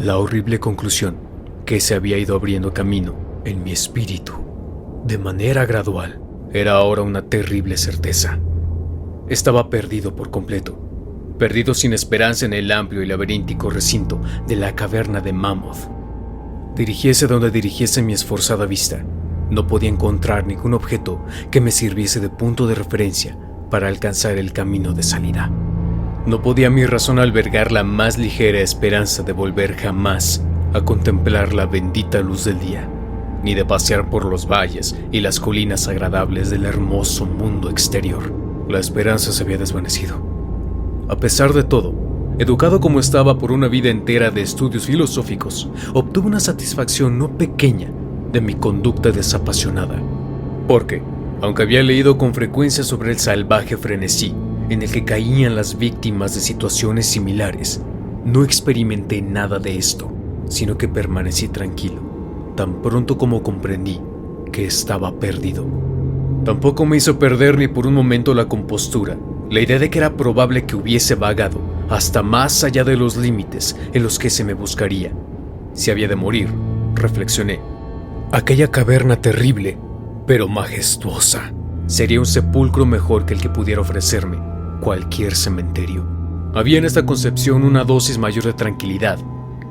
La horrible conclusión que se había ido abriendo camino en mi espíritu de manera gradual era ahora una terrible certeza. Estaba perdido por completo, perdido sin esperanza en el amplio y laberíntico recinto de la caverna de Mammoth. Dirigiese donde dirigiese mi esforzada vista, no podía encontrar ningún objeto que me sirviese de punto de referencia para alcanzar el camino de salida. No podía mi razón albergar la más ligera esperanza de volver jamás a contemplar la bendita luz del día, ni de pasear por los valles y las colinas agradables del hermoso mundo exterior. La esperanza se había desvanecido. A pesar de todo, educado como estaba por una vida entera de estudios filosóficos, obtuve una satisfacción no pequeña de mi conducta desapasionada. Porque, aunque había leído con frecuencia sobre el salvaje frenesí en el que caían las víctimas de situaciones similares, no experimenté nada de esto, sino que permanecí tranquilo, tan pronto como comprendí que estaba perdido. Tampoco me hizo perder ni por un momento la compostura, la idea de que era probable que hubiese vagado hasta más allá de los límites en los que se me buscaría. Si había de morir, reflexioné, aquella caverna terrible, pero majestuosa, sería un sepulcro mejor que el que pudiera ofrecerme cualquier cementerio. Había en esta concepción una dosis mayor de tranquilidad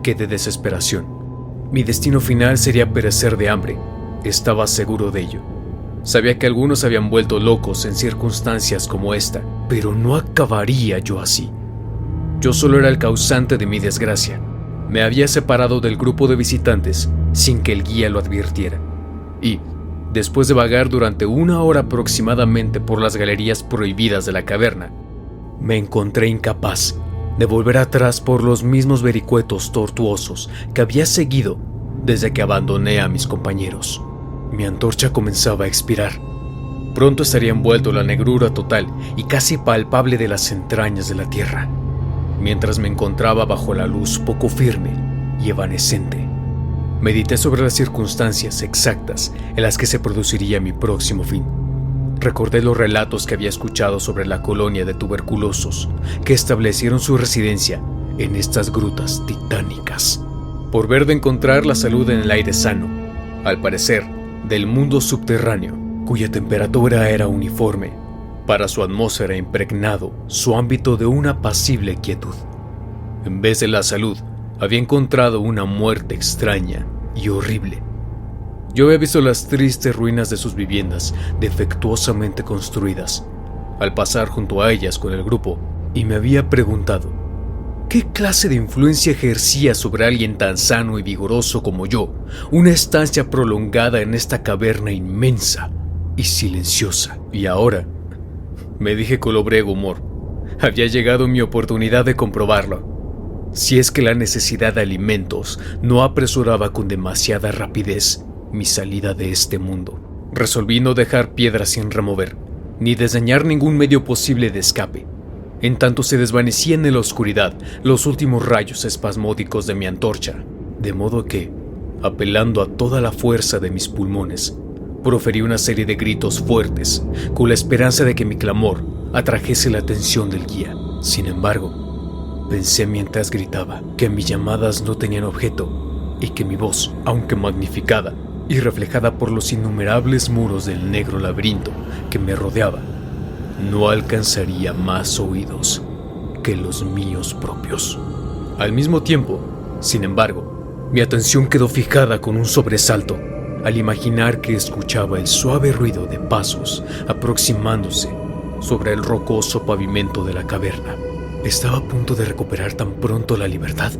que de desesperación. Mi destino final sería perecer de hambre, estaba seguro de ello. Sabía que algunos se habían vuelto locos en circunstancias como esta, pero no acabaría yo así. Yo solo era el causante de mi desgracia. Me había separado del grupo de visitantes sin que el guía lo advirtiera. Y, después de vagar durante 1 hora aproximadamente por las galerías prohibidas de la caverna, me encontré incapaz de volver atrás por los mismos vericuetos tortuosos que había seguido desde que abandoné a mis compañeros. Mi antorcha comenzaba a expirar. Pronto estaría envuelto en la negrura total y casi palpable de las entrañas de la tierra, mientras me encontraba bajo la luz poco firme y evanescente. Medité sobre las circunstancias exactas en las que se produciría mi próximo fin. Recordé los relatos que había escuchado sobre la colonia de tuberculosos que establecieron su residencia en estas grutas titánicas, por ver de encontrar la salud en el aire sano, al parecer, del mundo subterráneo, cuya temperatura era uniforme, para su atmósfera impregnado su ámbito de una apacible quietud. En vez de la salud, había encontrado una muerte extraña y horrible. Yo había visto las tristes ruinas de sus viviendas defectuosamente construidas, al pasar junto a ellas con el grupo, y me había preguntado, ¿qué clase de influencia ejercía sobre alguien tan sano y vigoroso como yo una estancia prolongada en esta caverna inmensa y silenciosa? Y ahora, me dije con lobrego humor, había llegado mi oportunidad de comprobarlo. Si es que la necesidad de alimentos no apresuraba con demasiada rapidez mi salida de este mundo, resolví no dejar piedra sin remover, ni desdeñar ningún medio posible de escape. En tanto se desvanecían en la oscuridad los últimos rayos espasmódicos de mi antorcha, de modo que, apelando a toda la fuerza de mis pulmones, proferí una serie de gritos fuertes, con la esperanza de que mi clamor atrajese la atención del guía. Sin embargo, pensé mientras gritaba que mis llamadas no tenían objeto y que mi voz, aunque magnificada y reflejada por los innumerables muros del negro laberinto que me rodeaba, no alcanzaría más oídos que los míos propios. Al mismo tiempo, sin embargo, mi atención quedó fijada con un sobresalto al imaginar que escuchaba el suave ruido de pasos aproximándose sobre el rocoso pavimento de la caverna. ¿Estaba a punto de recuperar tan pronto la libertad?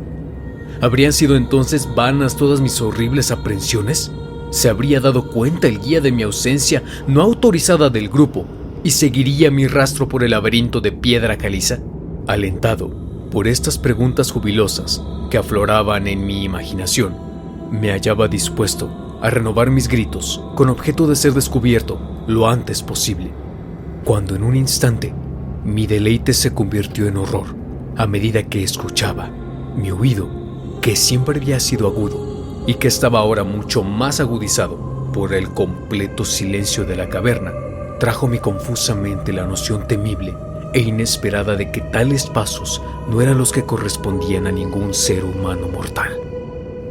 ¿Habrían sido entonces vanas todas mis horribles aprensiones? ¿Se habría dado cuenta el guía de mi ausencia no autorizada del grupo y seguiría mi rastro por el laberinto de piedra caliza? Alentado por estas preguntas jubilosas que afloraban en mi imaginación, me hallaba dispuesto a renovar mis gritos con objeto de ser descubierto lo antes posible, cuando en un instante mi deleite se convirtió en horror a medida que escuchaba. Mi oído, que siempre había sido agudo y que estaba ahora mucho más agudizado por el completo silencio de la caverna, trajo-me confusamente la noción temible e inesperada de que tales pasos no eran los que correspondían a ningún ser humano mortal.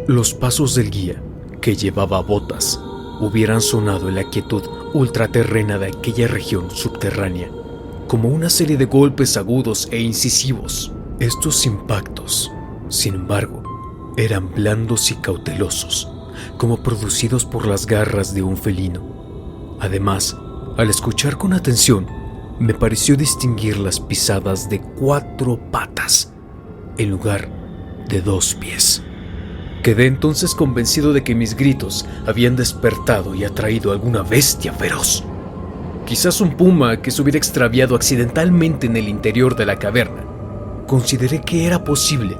Los pasos del guía, que llevaba botas, hubieran sonado en la quietud ultraterrena de aquella región subterránea, como una serie de golpes agudos e incisivos. Estos impactos, sin embargo, eran blandos y cautelosos, como producidos por las garras de un felino. Además, al escuchar con atención, me pareció distinguir las pisadas de 4 patas, en lugar de 2 pies. Quedé entonces convencido de que mis gritos habían despertado y atraído a alguna bestia feroz. Quizás un puma que se hubiera extraviado accidentalmente en el interior de la caverna. Consideré que era posible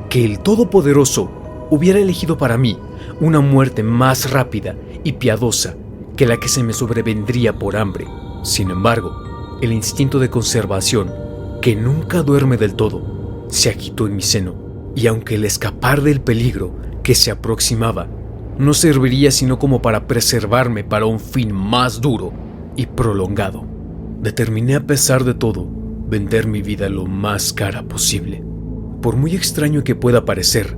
que el Todopoderoso hubiera elegido para mí una muerte más rápida y piadosa que la que se me sobrevendría por hambre. Sin embargo, el instinto de conservación, que nunca duerme del todo, se agitó en mi seno, y aunque el escapar del peligro que se aproximaba no serviría sino como para preservarme para un fin más duro y prolongado, determiné a pesar de todo vender mi vida lo más cara posible. Por muy extraño que pueda parecer,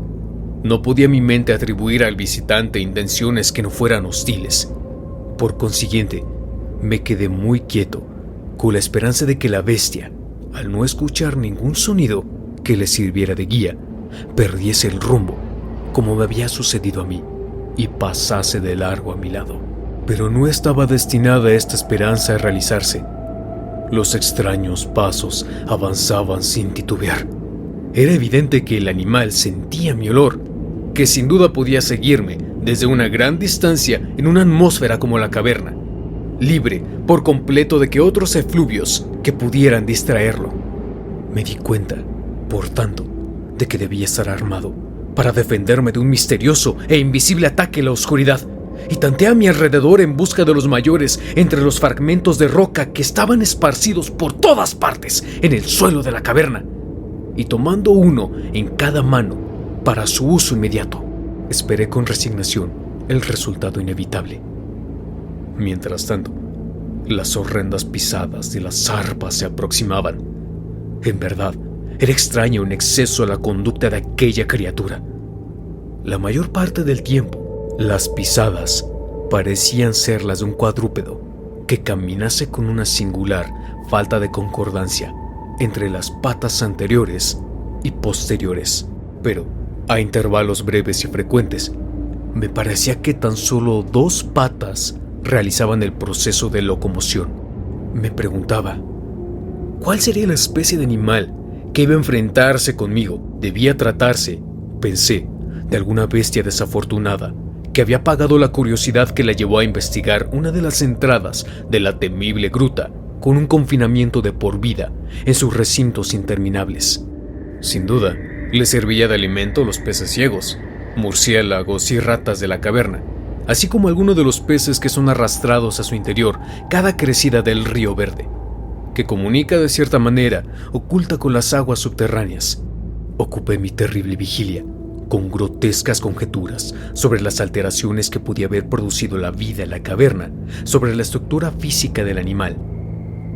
no podía mi mente atribuir al visitante intenciones que no fueran hostiles. Por consiguiente, me quedé muy quieto, con la esperanza de que la bestia, al no escuchar ningún sonido que le sirviera de guía, perdiese el rumbo, como me había sucedido a mí, y pasase de largo a mi lado. Pero no estaba destinada esta esperanza a realizarse. Los extraños pasos avanzaban sin titubear. Era evidente que el animal sentía mi olor, que sin duda podía seguirme desde una gran distancia en una atmósfera como la caverna, libre por completo de que otros efluvios que pudieran distraerlo. Me di cuenta, por tanto, de que debía estar armado para defenderme de un misterioso e invisible ataque en la oscuridad, y tanteé a mi alrededor en busca de los mayores entre los fragmentos de roca que estaban esparcidos por todas partes en el suelo de la caverna, y tomando uno en cada mano para su uso inmediato, esperé con resignación el resultado inevitable. Mientras tanto, las horrendas pisadas de las zarpas se aproximaban. En verdad, era extraño en exceso la conducta de aquella criatura. La mayor parte del tiempo, las pisadas parecían ser las de un cuadrúpedo que caminase con una singular falta de concordancia entre las patas anteriores y posteriores, pero a intervalos breves y frecuentes, me parecía que tan solo 2 patas realizaban el proceso de locomoción. Me preguntaba, ¿cuál sería la especie de animal que iba a enfrentarse conmigo? Debía tratarse, pensé, de alguna bestia desafortunada que había pagado la curiosidad que la llevó a investigar una de las entradas de la temible gruta con un confinamiento de por vida en sus recintos interminables. Sin duda, le servía de alimento los peces ciegos, murciélagos y ratas de la caverna, así como algunos de los peces que son arrastrados a su interior cada crecida del río Verde, que comunica de cierta manera oculta con las aguas subterráneas. Ocupé mi terrible vigilia con grotescas conjeturas sobre las alteraciones que podía haber producido la vida en la caverna, sobre la estructura física del animal.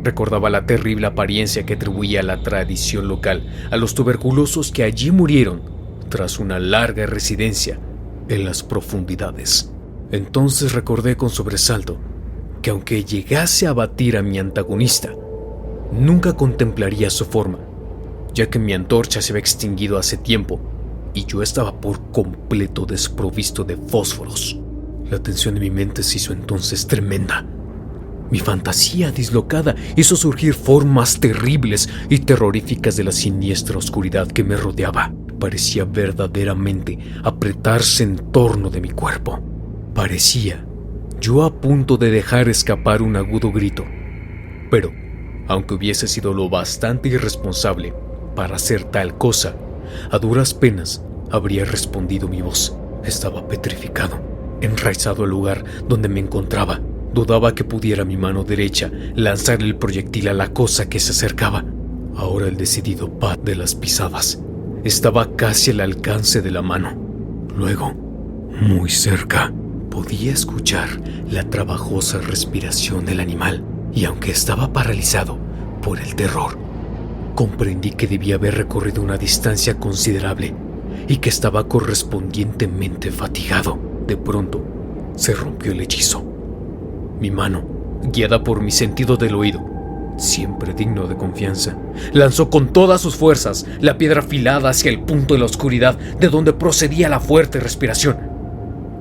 Recordaba la terrible apariencia que atribuía la tradición local a los tuberculosos que allí murieron tras una larga residencia en las profundidades. Entonces recordé con sobresalto que aunque llegase a abatir a mi antagonista, nunca contemplaría su forma, ya que mi antorcha se había extinguido hace tiempo y yo estaba por completo desprovisto de fósforos. La tensión de mi mente se hizo entonces tremenda. Mi fantasía dislocada hizo surgir formas terribles y terroríficas de la siniestra oscuridad que me rodeaba. Parecía verdaderamente apretarse en torno de mi cuerpo. Parecía yo a punto de dejar escapar un agudo grito. Pero, aunque hubiese sido lo bastante irresponsable para hacer tal cosa, a duras penas habría respondido mi voz. Estaba petrificado, enraizado al lugar donde me encontraba. Dudaba que pudiera mi mano derecha lanzar el proyectil a la cosa que se acercaba. Ahora el decidido pat de las pisadas estaba casi al alcance de la mano. Luego, muy cerca, podía escuchar la trabajosa respiración del animal, y aunque estaba paralizado por el terror, Comprendí que debía haber recorrido una distancia considerable y que estaba correspondientemente fatigado. De pronto, se rompió el hechizo. Mi mano, guiada por mi sentido del oído, siempre digno de confianza, lanzó con todas sus fuerzas la piedra afilada hacia el punto de la oscuridad de donde procedía la fuerte respiración.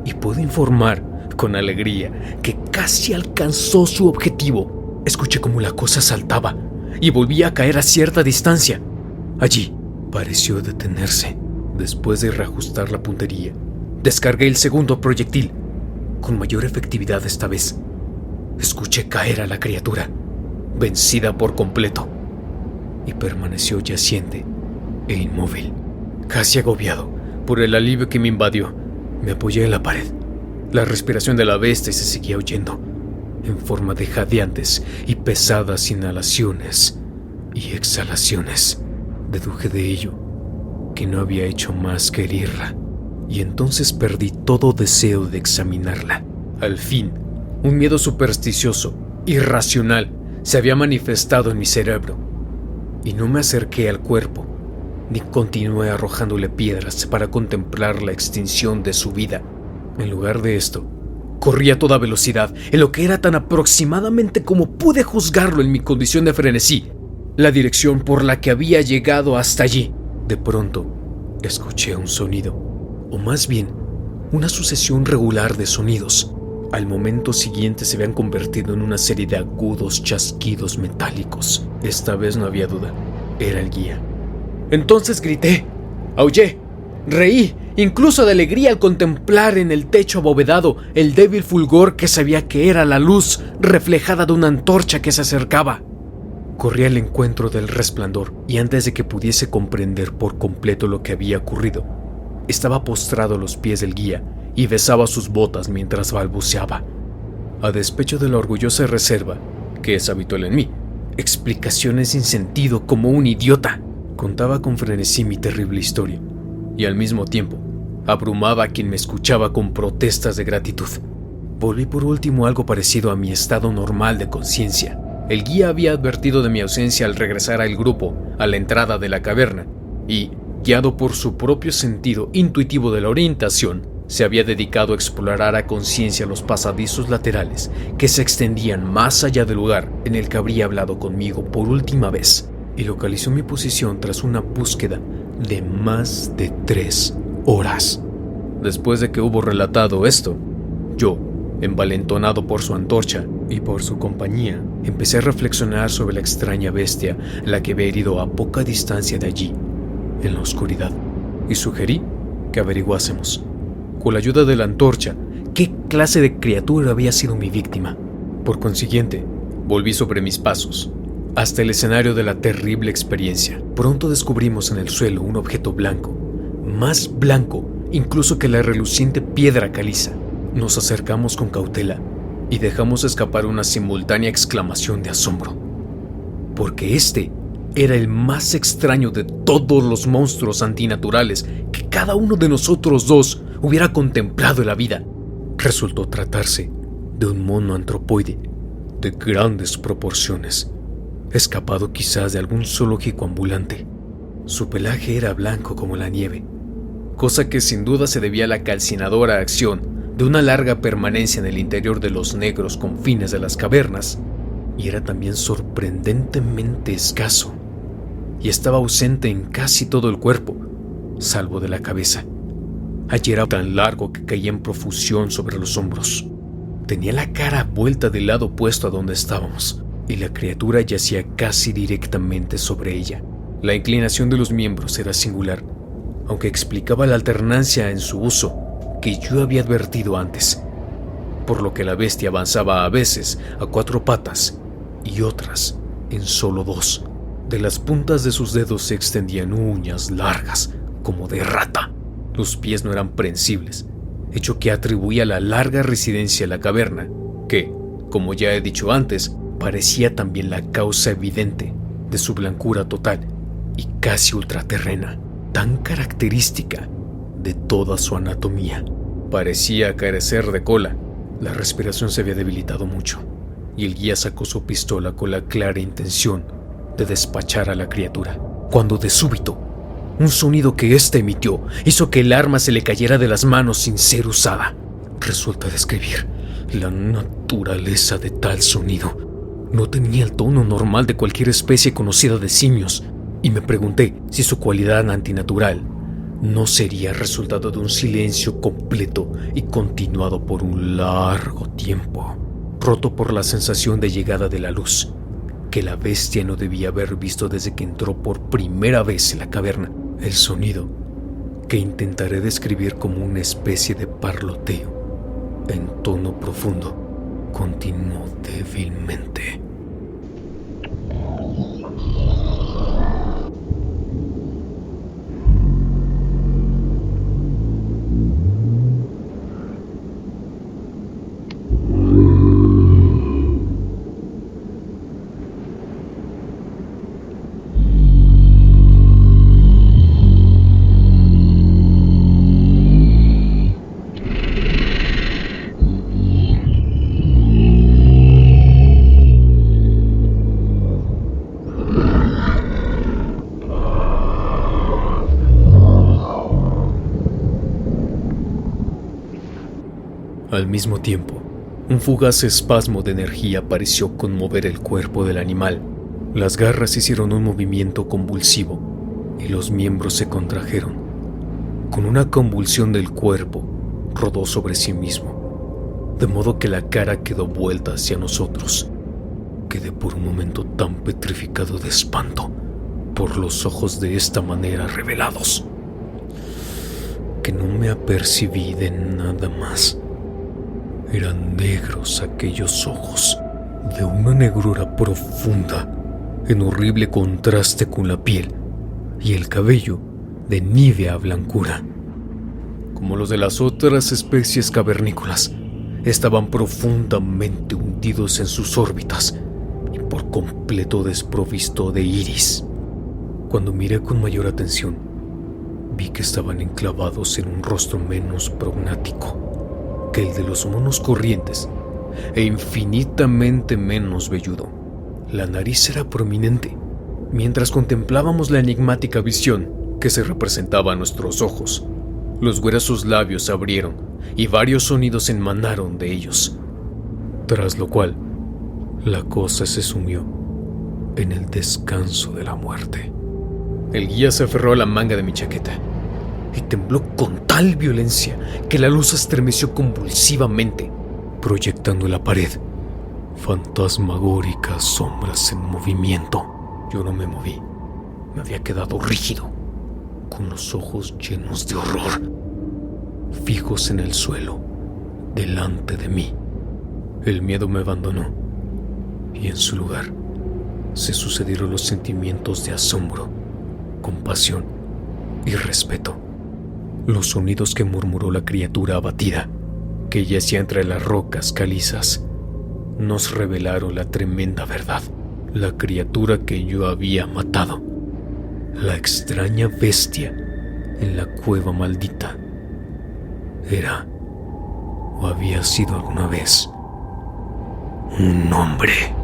Y puedo informar con alegría que casi alcanzó su objetivo. Escuché cómo la cosa saltaba y volvía a caer a cierta distancia. Allí pareció detenerse. Después de reajustar la puntería, descargué el segundo proyectil, con mayor efectividad esta vez. Escuché caer a la criatura, vencida por completo, y permaneció yaciente e inmóvil. Casi agobiado por el alivio que me invadió, me apoyé en la pared. La respiración de la bestia se seguía oyendo, en forma de jadeantes y pesadas inhalaciones y exhalaciones. Deduje de ello que no había hecho más que herirla, y entonces perdí todo deseo de examinarla. Al fin, un miedo supersticioso, irracional, se había manifestado en mi cerebro, y no me acerqué al cuerpo, ni continué arrojándole piedras para contemplar la extinción de su vida. En lugar de esto, corrí a toda velocidad en lo que era tan aproximadamente como pude juzgarlo en mi condición de frenesí, la dirección por la que había llegado hasta allí. De pronto, escuché un sonido, o más bien, una sucesión regular de sonidos. Al momento siguiente se habían convertido en una serie de agudos chasquidos metálicos. Esta vez no había duda, era el guía. Entonces grité, aullé, reí, incluso de alegría al contemplar en el techo abovedado el débil fulgor que sabía que era la luz reflejada de una antorcha que se acercaba. Corrí al encuentro del resplandor y antes de que pudiese comprender por completo lo que había ocurrido, estaba postrado a los pies del guía y besaba sus botas mientras balbuceaba. A despecho de la orgullosa reserva, que es habitual en mí, explicaciones sin sentido como un idiota, contaba con frenesí mi terrible historia y al mismo tiempo abrumaba a quien me escuchaba con protestas de gratitud. Volví por último a algo parecido a mi estado normal de conciencia. El guía había advertido de mi ausencia al regresar al grupo a la entrada de la caverna y, guiado por su propio sentido intuitivo de la orientación, se había dedicado a explorar a conciencia los pasadizos laterales que se extendían más allá del lugar en el que habría hablado conmigo por última vez, y localizó mi posición tras una búsqueda de más de 3 horas. Después de que hubo relatado esto, yo, envalentonado por su antorcha y por su compañía, empecé a reflexionar sobre la extraña bestia a la que había herido a poca distancia de allí, en la oscuridad, y sugerí que averiguásemos, con la ayuda de la antorcha, qué clase de criatura había sido mi víctima. Por consiguiente, volví sobre mis pasos, hasta el escenario de la terrible experiencia. Pronto descubrimos en el suelo un objeto blanco, más blanco incluso que la reluciente piedra caliza. Nos acercamos con cautela y dejamos escapar una simultánea exclamación de asombro, porque este era el más extraño de todos los monstruos antinaturales que cada uno de nosotros dos hubiera contemplado en la vida. Resultó tratarse de un mono antropoide de grandes proporciones, escapado quizás de algún zoológico ambulante. Su pelaje era blanco como la nieve, cosa que sin duda se debía a la calcinadora acción de una larga permanencia en el interior de los negros confines de las cavernas, y era también sorprendentemente escaso, y estaba ausente en casi todo el cuerpo, salvo de la cabeza. Allí era tan largo que caía en profusión sobre los hombros. Tenía la cara vuelta del lado opuesto a donde estábamos, y la criatura yacía casi directamente sobre ella. La inclinación de los miembros era singular, aunque explicaba la alternancia en su uso que yo había advertido antes, por lo que la bestia avanzaba a veces a 4 patas y otras en solo 2. De las puntas de sus dedos se extendían uñas largas como de rata. Los pies no eran prensibles, hecho que atribuía la larga residencia en la caverna, que, como ya he dicho antes, parecía también la causa evidente de su blancura total y casi ultraterrena, tan característica de toda su anatomía. Parecía carecer de cola. La respiración se había debilitado mucho, y el guía sacó su pistola con la clara intención de despachar a la criatura, cuando de súbito, un sonido que ésta emitió hizo que el arma se le cayera de las manos sin ser usada. Resulta describir la naturaleza de tal sonido. No tenía el tono normal de cualquier especie conocida de simios, y me pregunté si su cualidad antinatural no sería resultado de un silencio completo y continuado por un largo tiempo, roto por la sensación de llegada de la luz, que la bestia no debía haber visto desde que entró por primera vez en la caverna. El sonido, que intentaré describir como una especie de parloteo en tono profundo, continuó débilmente. Al mismo tiempo, un fugaz espasmo de energía pareció conmover el cuerpo del animal. Las garras hicieron un movimiento convulsivo y los miembros se contrajeron. Con una convulsión del cuerpo, rodó sobre sí mismo, de modo que la cara quedó vuelta hacia nosotros. Quedé por un momento tan petrificado de espanto por los ojos de esta manera revelados, que no me apercibí de nada más. Eran negros aquellos ojos, de una negrura profunda, en horrible contraste con la piel, y el cabello de nívea blancura. Como los de las otras especies cavernícolas, estaban profundamente hundidos en sus órbitas y por completo desprovisto de iris. Cuando miré con mayor atención, vi que estaban enclavados en un rostro menos prognático que el de los monos corrientes e infinitamente menos velludo. La nariz era prominente. Mientras contemplábamos la enigmática visión que se representaba a nuestros ojos, los gruesos labios se abrieron y varios sonidos emanaron de ellos, tras lo cual la cosa se sumió en el descanso de la muerte. El guía se aferró a la manga de mi chaqueta y tembló con tal violencia que la luz estremeció convulsivamente, proyectando en la pared fantasmagóricas sombras en movimiento. Yo no me moví, me había quedado rígido, con los ojos llenos de horror, fijos en el suelo, delante de mí. El miedo me abandonó y en su lugar se sucedieron los sentimientos de asombro, compasión y respeto. Los sonidos que murmuró la criatura abatida, que yacía entre las rocas calizas, nos revelaron la tremenda verdad. La criatura que yo había matado, la extraña bestia en la cueva maldita, era o había sido alguna vez un hombre.